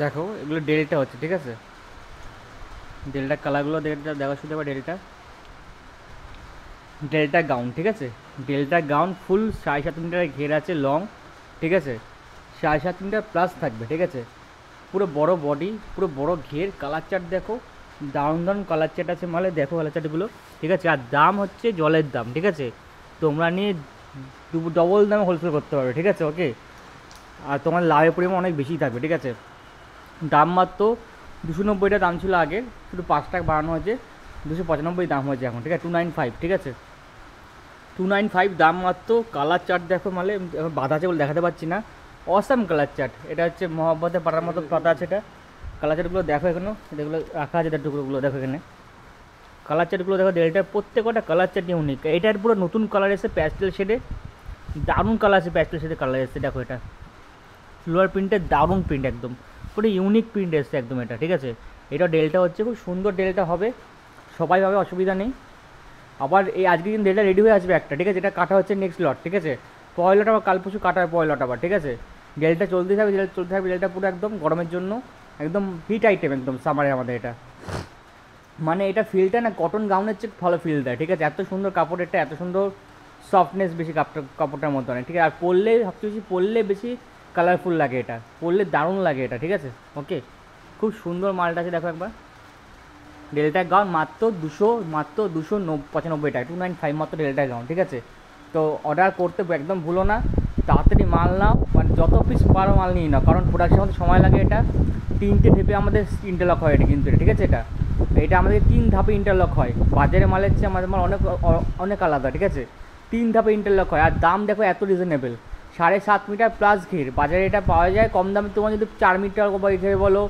দেখো এগুলো ডেল্টা হচ্ছে, ঠিক আছে? ডেল্টা কালারগুলো ডেল্টা দেখা শুধু আবার ডেল্টা ডেল্টা গাউন, ঠিক আছে? ডেল্টা গাউন ফুল 7.5 মিটার ঘের আছে, লং, ঠিক আছে? 7.5 মিটার প্লাস থাকবে, ঠিক আছে? পুরো বড় বডি, পুরো বড় ঘের, কালার চার্ট দেখো, দারুণ দারুণ কালার চার্ট আছে মালে, দেখো কালার চার্টগুলো, ঠিক আছে? আর দাম হচ্ছে জলের দাম, ঠিক আছে? তোমরা নিয়ে ডবল দামে হোলসেল করতে পারবে, ঠিক আছে? ওকে। আর তোমার লাভের পরিমাণ অনেক বেশি থাকবে, ঠিক আছে? দাম মাত্র 290 দাম ছিল আগে, শুধু 5 টাকা বাড়ানো হয়েছে, 295 দাম হয়েছে এখন, ঠিক আছে? 295, ঠিক আছে? 295 দাম মাত্র। কালার চার্ট দেখো মালে, এখন বাধা আছে বলে দেখাতে পারছি না। অসাম কালার চার্ট, এটা হচ্ছে মহব্বতে পাড়ার মতো পাতা আছে এটা। কালার চার্টগুলো দেখো, এখনও যেগুলো রাখা আছে টুকরোগুলো দেখো এখানে। কালার চার্টগুলো দেখো, ডেল্টার প্রত্যেকটা কালার চার্ট ইউনিক। এটার পুরো নতুন কালার এসে প্যাস্টেল শেডে, দারুণ কালার আছে, প্যাস্টেল শেডে কালার এসছে দেখো। এটা ফ্লোয়ার প্রিন্টের দারুণ প্রিন্ট, একদম পুরো ইউনিক প্রিন্ট এসছে একদম এটা, ঠিক আছে? এটা ডেল্টা হচ্ছে, খুব সুন্দর ডেল্টা হবে, সবাই পাবে, অসুবিধা নেই। আবার এই আজকের দিন ডেল্টা রেডি হয়ে আসবে একটা, ঠিক আছে? এটা কাটা হচ্ছে নেক্সট লট, ঠিক আছে? পয়লট আবার কাল পরশু কাটা হয়, পয়লট আবার, ঠিক আছে? ডেল্টা চলতে থাকবে, ডেল্টা চলতে থাকবে, ডেল্টা পুরো একদম গরমের জন্য একদম হিট আইটেম, একদম সামারে আমাদের এটা। মানে এটা ফিলটা না কটন গাউনের চেয়ে ভালো ফিল দেয়, ঠিক আছে? এত সুন্দর কাপড়, এটা এত সুন্দর সফটনেস বেশি কাপড়টার মতো অনেক, ঠিক আছে? আর পরলে সবচেয়ে বেশি, পরলে বেশি কালারফুল লাগে, এটা পরলে দারুণ লাগে এটা, ঠিক আছে? ওকে, খুব সুন্দর মালটা আছে দেখো একবার। ডেল্টা গাউন মাত্র 295 টাকা, 295 মাত্র ডেল্টা গাউন, ঠিক আছে? তো অর্ডার করতে একদম ভুলো না, তাড়াতাড়ি মাল নাও, মানে যত পিস পারো মাল নিয়ে নাও, কারণ প্রোডাকশন আমাদের সময় লাগে। এটা 3টে ধাপে আমাদের ইন্টারলক হয় এটা, কিন্তু এটা, ঠিক আছে? এটা আমাদের 3 ধাপে ইন্টারলক হয়। বাজারে মালের চেয়ে আমাদের মাল অনেক অনেক আলাদা, ঠিক আছে? 3 ধাপে ইন্টারলক হয়। আর দাম দেখো এত রিজনেবল, 7.5 মিটার প্লাস ঘের, বাজারে এটা পাওয়া যায় কম দামে। তোমার যদি 4 মিটার ঘের বলো,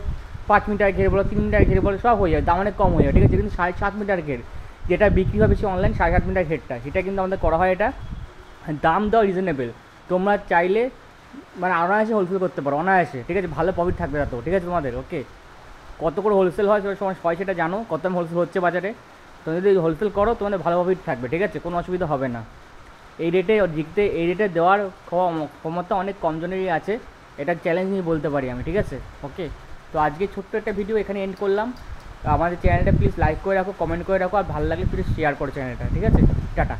5 মিটার ঘের বলো, 3 মিটার ঘের বলো, সব হয়ে যায়, দাম অনেক কম হয়ে যায়, ঠিক আছে? কিন্তু 7.5 মিটার ঘের যেটা বিক্রি হয় বেশি অনলাইন, 7.5 মিটার ঘেরটা, সেটা কিন্তু আমাদের করা হয়। এটা দাম দাও রিজনেবল, তোমরা চাইলে মানে অনায়াসে হোলসেল করতে পারো, অনায়াসে, ঠিক আছে? ভালো প্রফিট থাকবে তাতেও, ঠিক আছে তোমাদের। ওকে, কত করে হোলসেল হয় সবাই সেটা জানো, কত দাম হোলসেল হচ্ছে বাজারে। তো যদি হোলসেল করো তোমাদের ভালো প্রফিট থাকবে, ঠিক আছে? কোনো অসুবিধা হবে না। এই রেটে জিততে, এই রেটে দেওয়ার ক্ষমতা অনেক কমজনেরই আছে, এটা চ্যালেঞ্জ নিয়ে বলতে পারি আমি, ঠিক আছে? ওকে, তো আজকে ছোট্ট একটা ভিডিও এখানে এন্ড করলাম। আমাদের চ্যানেলটা প্লিজ লাইক করে রাখো, কমেন্ট করে রাখো, আর ভালো লাগলে প্লিজ শেয়ার করো চ্যানেলটা, ঠিক আছে? টাটা।